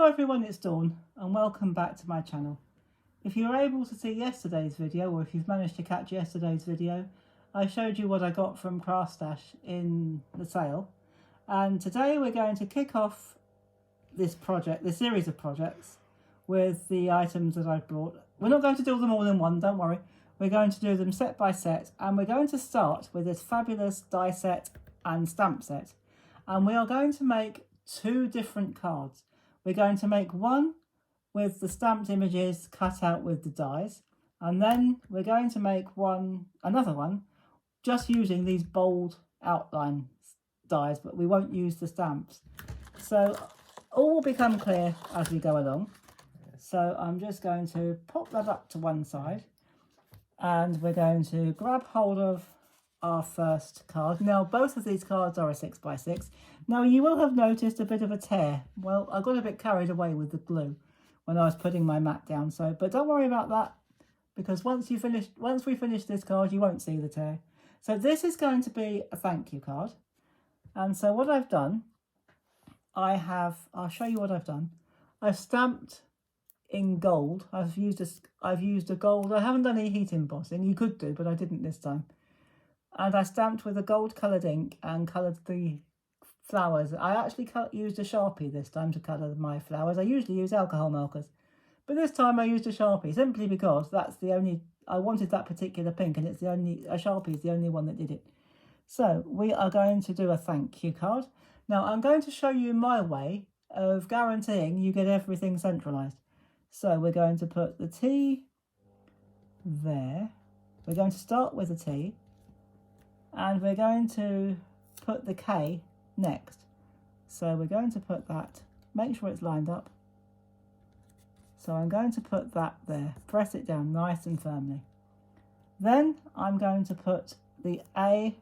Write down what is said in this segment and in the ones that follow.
everyone, it's Dawn and welcome back to my channel. If you were able to see yesterday's video, or if you've managed to catch yesterday's video, I showed you what I got from Craftstash in the sale. And today we're going to kick off this series of projects with the items that I've brought. We're not going to do them all in one, don't worry. We're going to do them set by set, and we're going to start with this fabulous die set and stamp set. And we are going to make two different cards. We're going to make one with the stamped images cut out with the dies, and then we're going to make another one just using these bold outline dies, but we won't use the stamps. So all will become clear as we go along. So I'm just going to pop that up to one side, and we're going to grab hold of our first card. Now both of these cards are a 6x6. Now you will have noticed a bit of a tear. Well, I got a bit carried away with the glue when I was putting my mat down, but don't worry about that, because once we finish this card you won't see the tear. So this is going to be a thank you card. And so what I've done, I'll show you what I've done. I've stamped in gold. I've used a gold. I haven't done any heat embossing. You could do, but I didn't this time. And I stamped with a gold coloured ink and coloured the flowers. I actually used a Sharpie this time to colour my flowers. I usually use alcohol markers, but this time I used a Sharpie simply because I wanted that particular pink, and a Sharpie is the only one that did it. So we are going to do a thank you card. Now I'm going to show you my way of guaranteeing you get everything centralised. So we're going to put the T there. We're going to start with a T, and we're going to put the K next. So we're going to put that, make sure it's lined up. So I'm going to put that there, press it down nice and firmly. Then I'm going to put the A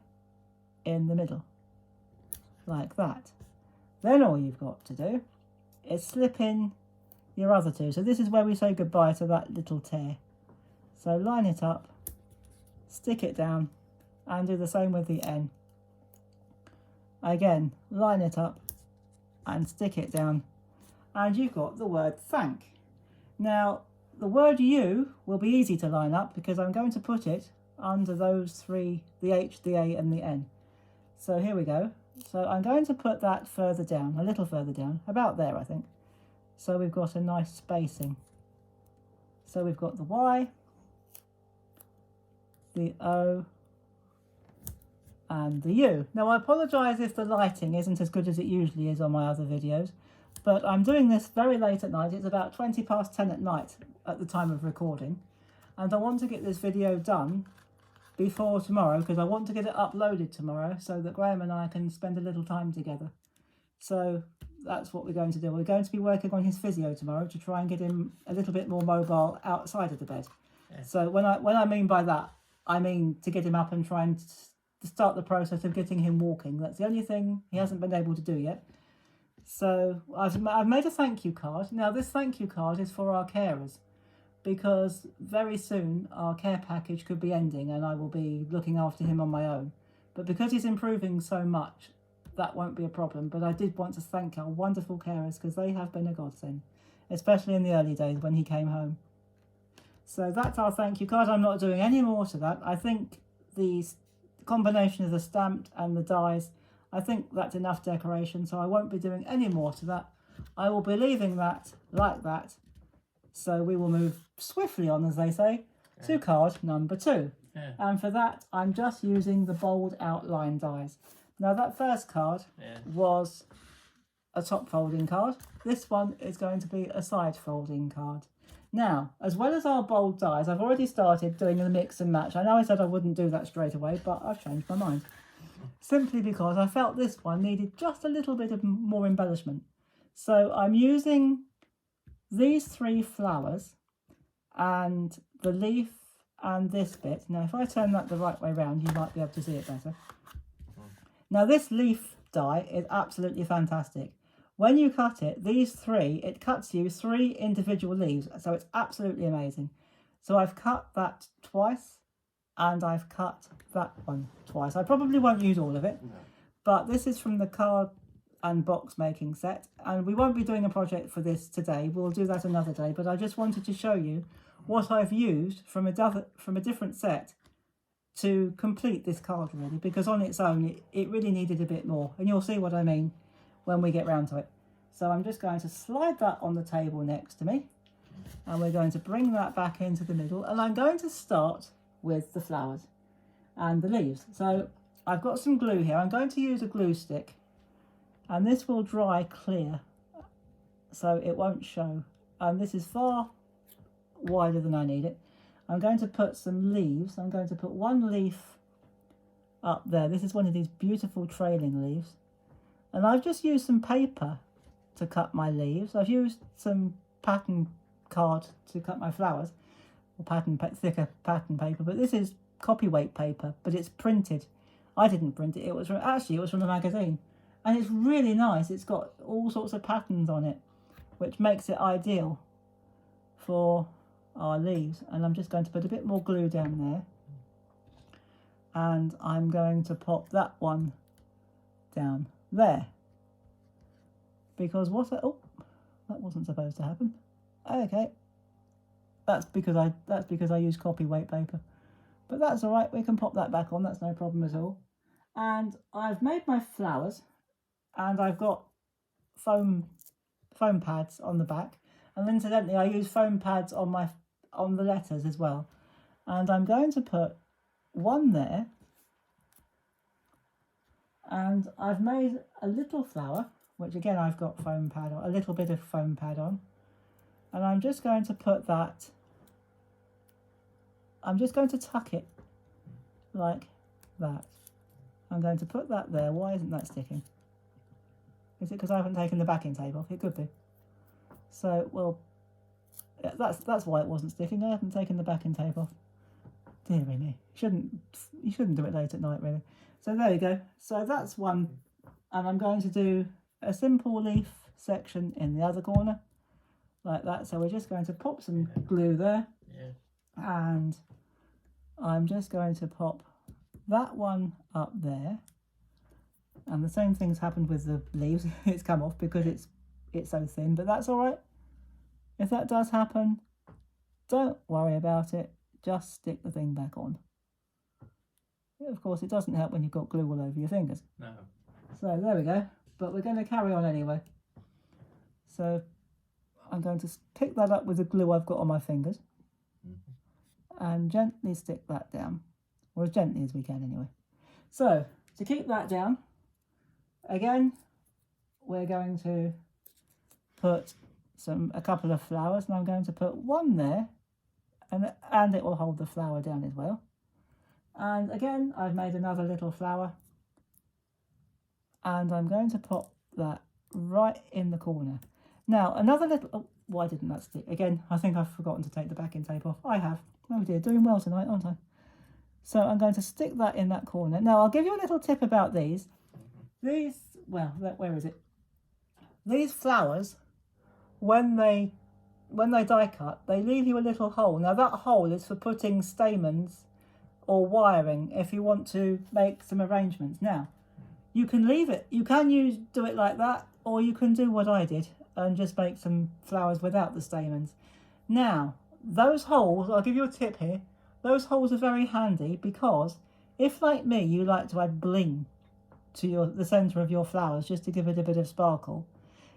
in the middle, like that. Then all you've got to do is slip in your other two. So this is where we say goodbye to that little tear. So line it up, stick it down, and do the same with the N. Again, line it up and stick it down, and you've got the word thank. Now the word you will be easy to line up because I'm going to put it under those three, the H, the A and the N. So here we go. So I'm going to put that further down, a little further down, about there I think. So we've got a nice spacing. So we've got the Y, the O and the U. Now I apologise if the lighting isn't as good as it usually is on my other videos, but I'm doing this very late at night. It's about 20 past 10 at night at the time of recording, and I want to get this video done before tomorrow because I want to get it uploaded tomorrow so that Graham and I can spend a little time together. So that's what we're going to do. We're going to be working on his physio tomorrow to try and get him a little bit more mobile outside of the bed. Yeah. So when I mean by that, I mean to get him up and try and to start the process of getting him walking. That's the only thing he hasn't been able to do yet. So I've made a thank you card. Now this thank you card is for our carers, because very soon our care package could be ending and I will be looking after him on my own. But because he's improving so much, that won't be a problem. But I did want to thank our wonderful carers because they have been a godsend, especially in the early days when he came home. So that's our thank you card. I'm not doing any more to that. I think the combination of the stamped and the dies, I think that's enough decoration, so I won't be doing any more to that. I will be leaving that like that. So we will move swiftly on, as they say, to card number 2. Yeah. And for that, I'm just using the bold outline dies. Now that first card was a top folding card. This one is going to be a side folding card. Now, as well as our bold dies, I've already started doing the mix and match. I know I said I wouldn't do that straight away, but I've changed my mind. Simply because I felt this one needed just a little bit of more embellishment. So I'm using these 3 flowers and the leaf and this bit. Now if I turn that the right way around, you might be able to see it better. Now this leaf die is absolutely fantastic. When you cut it, it cuts you 3 individual leaves, so it's absolutely amazing. So I've cut that twice, and I've cut that one twice. I probably won't use all of it, but this is from the card and box making set, and we won't be doing a project for this today, we'll do that another day, but I just wanted to show you what I've used from a different set to complete this card really, because on its own it really needed a bit more, and you'll see what I mean when we get round to it. So I'm just going to slide that on the table next to me, and we're going to bring that back into the middle, and I'm going to start with the flowers and the leaves. So I've got some glue here. I'm going to use a glue stick, and this will dry clear so it won't show, and this is far wider than I need it. I'm going to put some leaves. I'm going to put one leaf up there. This is one of these beautiful trailing leaves, and I've just used some paper to cut my leaves. I've used some pattern card to cut my flowers, or thicker pattern paper, but this is copyweight paper, but it's printed. I didn't print it. It was from the magazine, and it's really nice. It's got all sorts of patterns on it, which makes it ideal for our leaves. And I'm just going to put a bit more glue down there, and I'm going to pop that one down there, because oh, that wasn't supposed to happen. Okay, that's because I used copyweight paper, but that's all right. We can pop that back on. That's no problem at all. And I've made my flowers, and I've got foam pads on the back, and incidentally I use foam pads on the letters as well. And I'm going to put one there, and I've made a little flower, which again I've got foam pad on, a little bit of foam pad on, and I'm just going to put that, I'm just going to tuck it like that. I'm going to put that there. Why isn't that sticking? Is it because I haven't taken the backing tape off? It could be. So, well, yeah, that's why it wasn't sticking. I haven't taken the backing tape off. Dearie me. You shouldn't do it late at night, really. So there you go. So that's one. And I'm going to do a simple leaf section in the other corner, like that. So we're just going to pop some glue there. Yeah. And I'm just going to pop that one up there, and the same thing's happened with the leaves. It's come off because it's so thin, but that's all right. If that does happen, don't worry about it, just stick the thing back on. Of course, it doesn't help when you've got glue all over your fingers. No. So there we go, but we're going to carry on anyway. So I'm going to pick that up with the glue I've got on my fingers, and gently stick that down. Or as gently as we can anyway. So, to keep that down, again, we're going to put a couple of flowers, and I'm going to put one there, and it will hold the flower down as well. And again, I've made another little flower, and I'm going to pop that right in the corner. Now, another little, oh, why didn't that stick? Again, I think I've forgotten to take the backing tape off. I have. Oh dear, doing well tonight, aren't I? So I'm going to stick that in that corner. Now, I'll give you a little tip about these. Well, where is it? These flowers, when they die cut, they leave you a little hole. Now, that hole is for putting stamens or wiring if you want to make some arrangements. Now, you can leave it. You can do it like that, or you can do what I did and just make some flowers without the stamens. Now, those holes, I'll give you a tip here. Those holes are very handy because if, like me, you like to add bling to the centre of your flowers just to give it a bit of sparkle,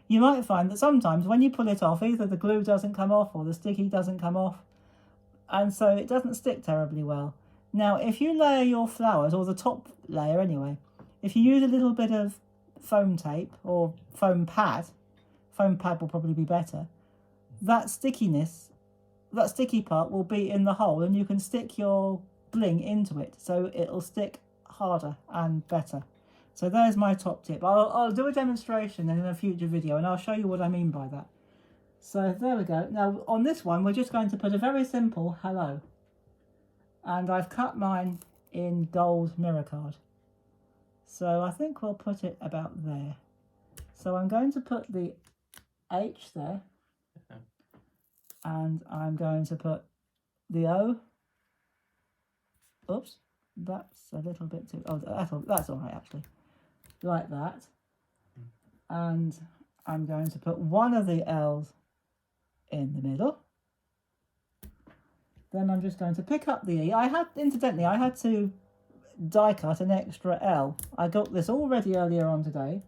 you might find that sometimes when you pull it off, either the glue doesn't come off or the sticky doesn't come off, and so it doesn't stick terribly well. Now, if you layer your flowers, or the top layer anyway, if you use a little bit of foam tape or foam pad will probably be better, that sticky part will be in the hole, and you can stick your bling into it, so it'll stick harder and better. So there's my top tip. I'll do a demonstration in a future video, and I'll show you what I mean by that. So there we go. Now on this one, we're just going to put a very simple hello, and I've cut mine in gold mirror card. So I think we'll put it about there. So I'm going to put the H there. And I'm going to put the O. Oops, that's a little bit too... Oh, that's all right, actually. Like that. And I'm going to put one of the L's in the middle. Then I'm just going to pick up the E. Incidentally, I had to die cut an extra L. I got this all ready earlier on today.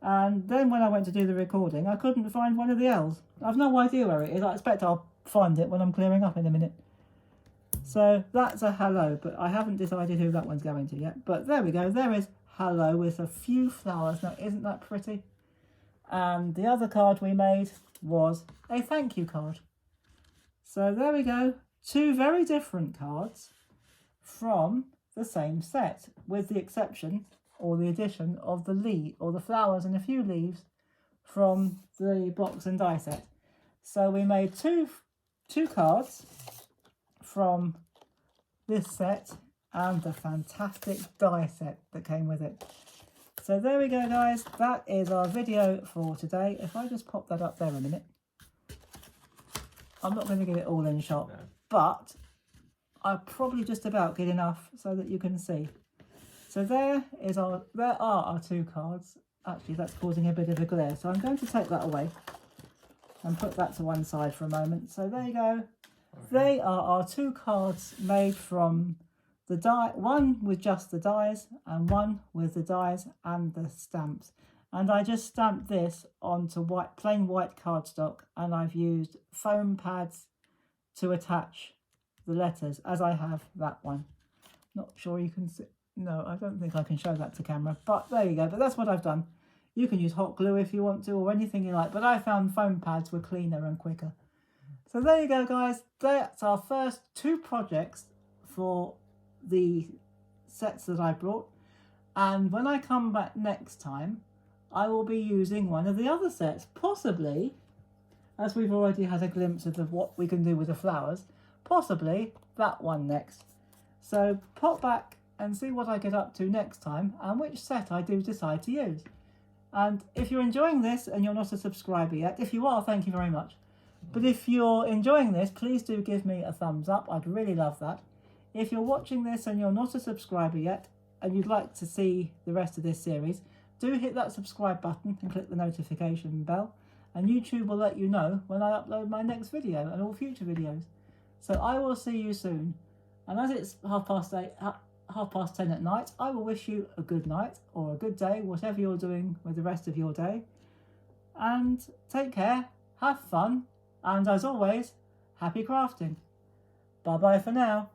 And then when I went to do the recording, I couldn't find one of the L's. I've no idea where it is. I expect I'll find it when I'm clearing up in a minute. So that's a hello, but I haven't decided who that one's going to yet. But there we go. There is hello with a few flowers. Now, isn't that pretty? And the other card we made was a thank you card. So there we go. Two very different cards from the same set, with the exception or the addition of the leaf or the flowers and a few leaves from the box and die set. So we made two cards from this set and the fantastic die set that came with it. So there we go, guys. That is our video for today. If I just pop that up there a minute. I'm not going to get it all in shot, but I'll probably just about get enough so that you can see. So there are our two cards. Actually, that's causing a bit of a glare, so I'm going to take that away and put that to one side for a moment. So there you go. Okay. They are our two cards made from the die, one with just the dies and one with the dies and the stamps. And I just stamped this onto plain white cardstock, and I've used foam pads to attach the letters, as I have that one. Not sure you can see. No, I don't think I can show that to camera, but there you go. But that's what I've done. You can use hot glue if you want to, or anything you like, but I found foam pads were cleaner and quicker. So there you go, guys. That's our first two projects for the sets that I brought. And when I come back next time, I will be using one of the other sets, possibly, as we've already had a glimpse of what we can do with the flowers, possibly that one next. So pop back and see what I get up to next time and which set I do decide to use. And if you're enjoying this and you're not a subscriber yet, if you are, thank you very much. But if you're enjoying this, please do give me a thumbs up. I'd really love that. If you're watching this and you're not a subscriber yet and you'd like to see the rest of this series, do hit that subscribe button and click the notification bell, and YouTube will let you know when I upload my next video and all future videos. So I will see you soon. And as it's 10:30 at night, I will wish you a good night or a good day, whatever you're doing with the rest of your day. And take care, have fun, and as always, happy crafting. Bye bye for now.